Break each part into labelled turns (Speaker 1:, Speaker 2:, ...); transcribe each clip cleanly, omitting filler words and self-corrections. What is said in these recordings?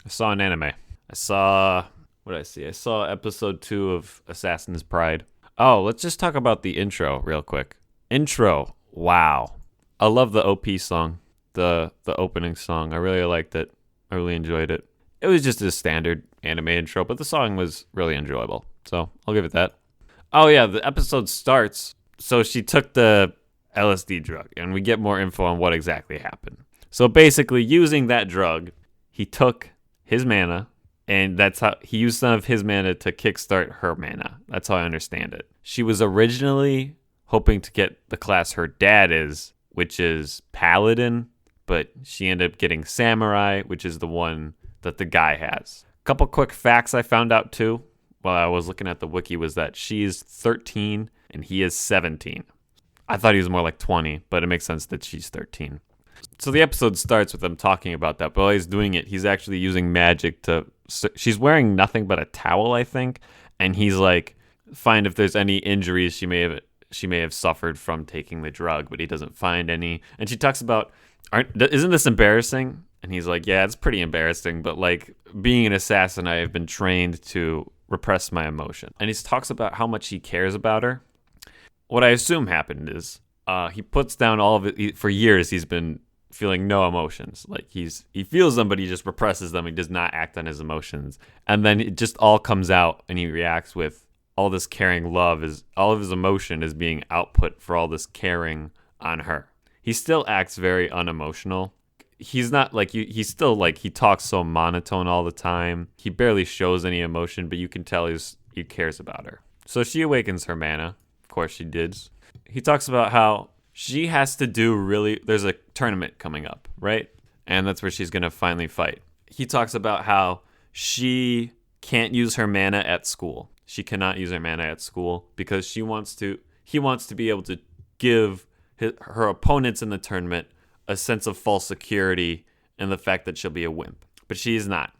Speaker 1: I saw an anime. I saw what did I see? I saw episode 2 of Assassin's Pride. Oh, let's just talk about the intro real quick. Intro. Wow. I love the OP song, the opening song. I really liked it. I really enjoyed it. It was just a standard anime intro, but the song was really enjoyable. So I'll give it that. Oh yeah, the episode starts. So she took the LSD drug, and we get more info on what exactly happened. So basically, using that drug, he took his mana, and that's how he used some of his mana to kickstart her mana. That's how I understand it. She was originally hoping to get the class her dad is, which is Paladin, but she ended up getting Samurai, which is the one that the guy has. A couple quick facts I found out too while I was looking at the wiki was that she's 13 and he is 17. I thought he was more like 20, but it makes sense that she's 13. So the episode starts with them talking about that, but while he's doing it, he's actually using magic to... She's wearing nothing but a towel, I think, and he's like, find if there's any injuries she may have suffered from taking the drug, but he doesn't find any. And she talks about, isn't this embarrassing? And he's like, yeah, it's pretty embarrassing, but like being an assassin, I have been trained to repress my emotion. And he talks about how much he cares about her. What I assume happened is he puts down all of it. For years, he's been feeling no emotions. Like he feels them, but he just represses them. He does not act on his emotions. And then it just all comes out and he reacts with all this caring love. All of his emotion is being output for all this caring on her. He still acts very unemotional. He's not like you. He's still like, he talks so monotone all the time. He barely shows any emotion, but you can tell he cares about her. So she awakens her mana. Of course she did. He talks about how she has to there's a tournament coming up, right? And that's where she's going to finally fight. He talks about how she can't use her mana at school. She cannot use her mana at school because he wants to be able to give her opponents in the tournament a sense of false security and the fact that she'll be a wimp. But she is not.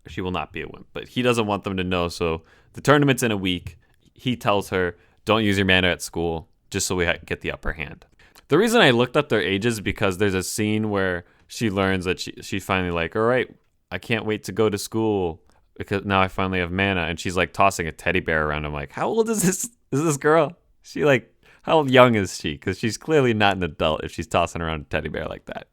Speaker 1: She will not be a wimp. But he doesn't want them to know. So the tournament's in a week. He tells her, don't use your mana at school, just so we get the upper hand. The reason I looked up their ages is because there's a scene where she learns that she's finally like, all right, I can't wait to go to school because now I finally have mana. And she's like tossing a teddy bear around. I'm like, how old is this girl? She like, how young is she? Because she's clearly not an adult if she's tossing around a teddy bear like that.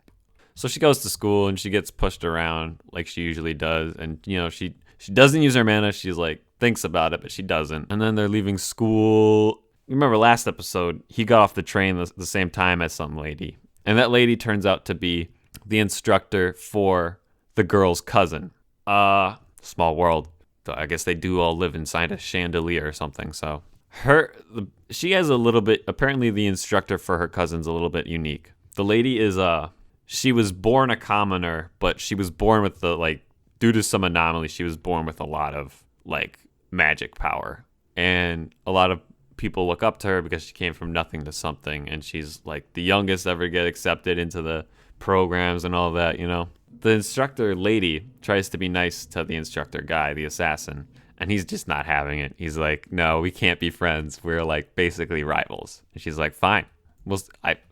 Speaker 1: So she goes to school and she gets pushed around like she usually does. And, you know, she doesn't use her mana. She's like, thinks about it, but she doesn't. And then they're leaving school. You remember last episode, he got off the train the same time as some lady. And that lady turns out to be the instructor for the girl's cousin. Small world. I guess they do all live inside a chandelier or something, so... She has a little bit, apparently the instructor for her cousin's a little bit unique. The lady is, she was born a commoner, but she was born with due to some anomaly, she was born with a lot of, magic power. And a lot of people look up to her because she came from nothing to something, and she's, the youngest ever get accepted into the programs and all that, you know? The instructor lady tries to be nice to the instructor guy, the assassin, and he's just not having it. He's like, no, we can't be friends. We're basically rivals. And she's like, fine.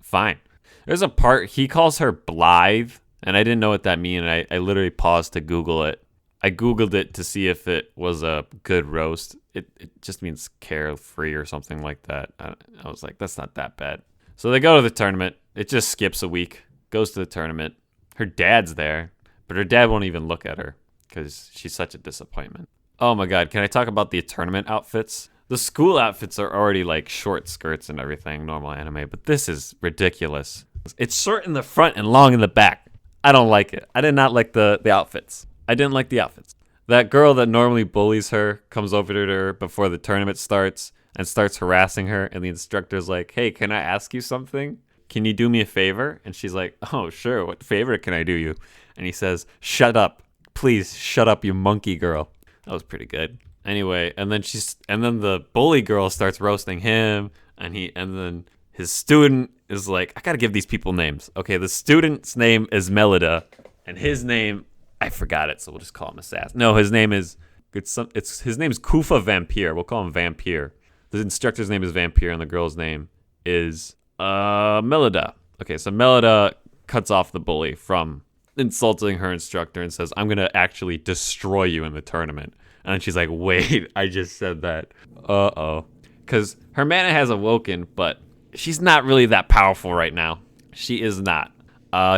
Speaker 1: Fine. There's a part, he calls her Blythe, and I didn't know what that meant. And I literally paused to Google it. I Googled it to see if it was a good roast. It just means carefree or something like that. I was like, that's not that bad. So they go to the tournament. It just skips a week. Goes to the tournament. Her dad's there, but her dad won't even look at her because she's such a disappointment. Oh my god, can I talk about the tournament outfits? The school outfits are already short skirts and everything, normal anime, but this is ridiculous. It's short in the front and long in the back. I don't like it. I did not like the outfits. I didn't like the outfits. That girl that normally bullies her comes over to her before the tournament starts and starts harassing her, and the instructor's like, hey, can I ask you something? Can you do me a favor? And she's like, oh, sure, what favor can I do you? And he says, shut up. Please shut up, you monkey girl. That was pretty good. Anyway, and then the bully girl starts roasting him, and then his student is like, I gotta give these people names. Okay, the student's name is Melida, and his name, I forgot it, so we'll just call him Assassin. No, his name is his name is Kufa Vampire. We'll call him Vampire. The instructor's name is Vampire, and the girl's name is Melida. Okay, so Melida cuts off the bully from insulting her instructor and says, I'm going to actually destroy you in the tournament. And then she's like, wait, I just said that. Uh-oh. Because her mana has awoken, but she's not really that powerful right now. She is not.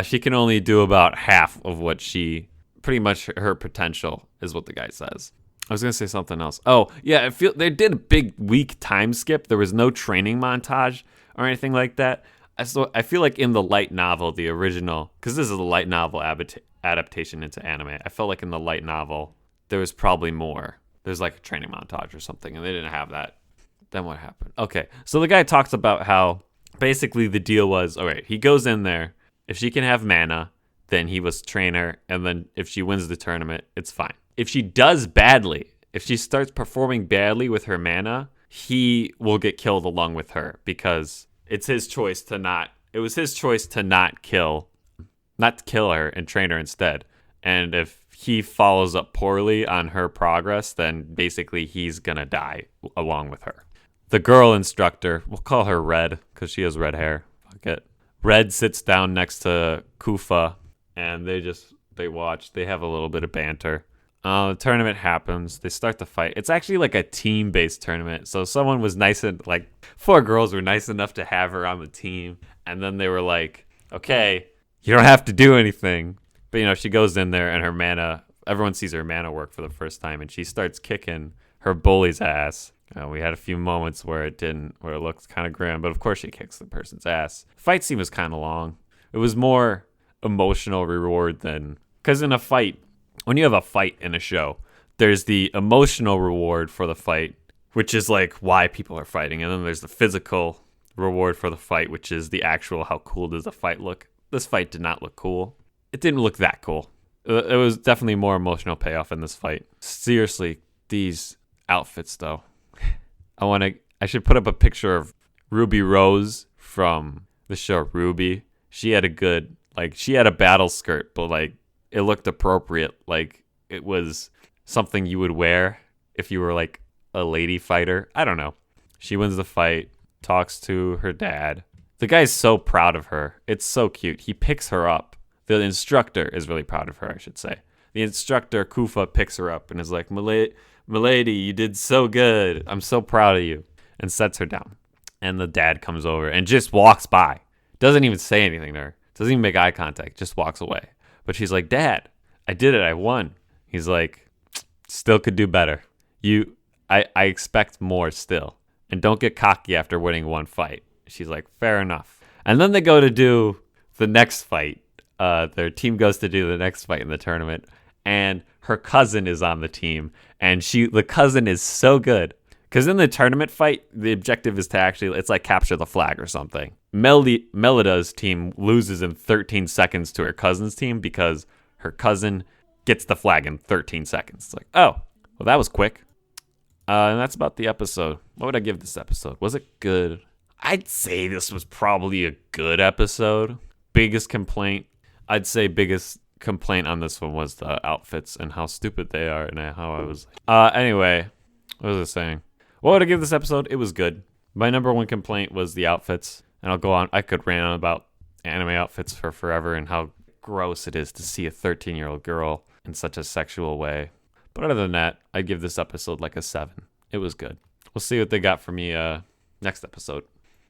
Speaker 1: She can only do about half of what pretty much her potential is what the guy says. I was going to say something else. Oh, yeah, they did a big week time skip. There was no training montage or anything like that. I feel like in the light novel, the original, because this is a light novel adaptation into anime, I felt like in the light novel, there was probably more. There's like a training montage or something, and they didn't have that. Then what happened? Okay, so the guy talks about how basically the deal was, all right, he goes in there. If she can have mana, then he was train her, and then if she wins the tournament, it's fine. If she does badly, if she starts performing badly with her mana, he will get killed along with her because it's his choice to not. It was his choice to not kill her and train her instead. And if he follows up poorly on her progress, then basically he's gonna die along with her. The girl instructor, we'll call her Red because she has red hair. Fuck it. Red sits down next to Kufa, and they watch. They have a little bit of banter. The tournament happens. They start the fight. It's actually like a team-based tournament. So someone was four girls were nice enough to have her on the team. And then they were like, okay, you don't have to do anything. But, she goes in there and her mana, everyone sees her mana work for the first time. And she starts kicking her bully's ass. We had a few moments where it looked kind of grim. But of course she kicks the person's ass. Fight scene was kind of long. It was more emotional reward than... Because in a fight... When you have a fight in a show, there's the emotional reward for the fight, which is like why people are fighting. And then there's the physical reward for the fight, which is the actual how cool does the fight look. This fight did not look cool. It didn't look that cool. It was definitely more emotional payoff in this fight. Seriously, these outfits though. I should put up a picture of Ruby Rose from the show Ruby. She had a battle skirt, but it looked appropriate. Like it was something you would wear if you were like a lady fighter. I don't know. She wins the fight, talks to her dad. The guy's so proud of her. It's so cute. He picks her up. The instructor is really proud of her, I should say. The instructor, Kufa, picks her up and is like, Milady, you did so good. I'm so proud of you. And sets her down. And the dad comes over and just walks by. Doesn't even say anything to her. Doesn't even make eye contact. Just walks away. But she's like, Dad, I did it. I won. He's like, still could do better. I expect more still. And don't get cocky after winning one fight. She's like, fair enough. And then they go to do the next fight. Their team goes to do the next fight in the tournament. And her cousin is on the team. And the cousin is so good. Because in the tournament fight, the objective is to it's like capture the flag or something. Melida's team loses in 13 seconds to her cousin's team because her cousin gets the flag in 13 seconds. It's like, oh, well, that was quick. And that's about the episode. What would I give this episode? Was it good? I'd say this was probably a good episode. Biggest complaint on this one was the outfits and how stupid they are and how I was. Anyway, what was I saying? What would I give this episode? It was good. My number one complaint was the outfits. And I'll go on. I could rant on about anime outfits for forever and how gross it is to see a 13-year-old girl in such a sexual way. But other than that, I'd give this episode like a 7. It was good. We'll see what they got for me next episode.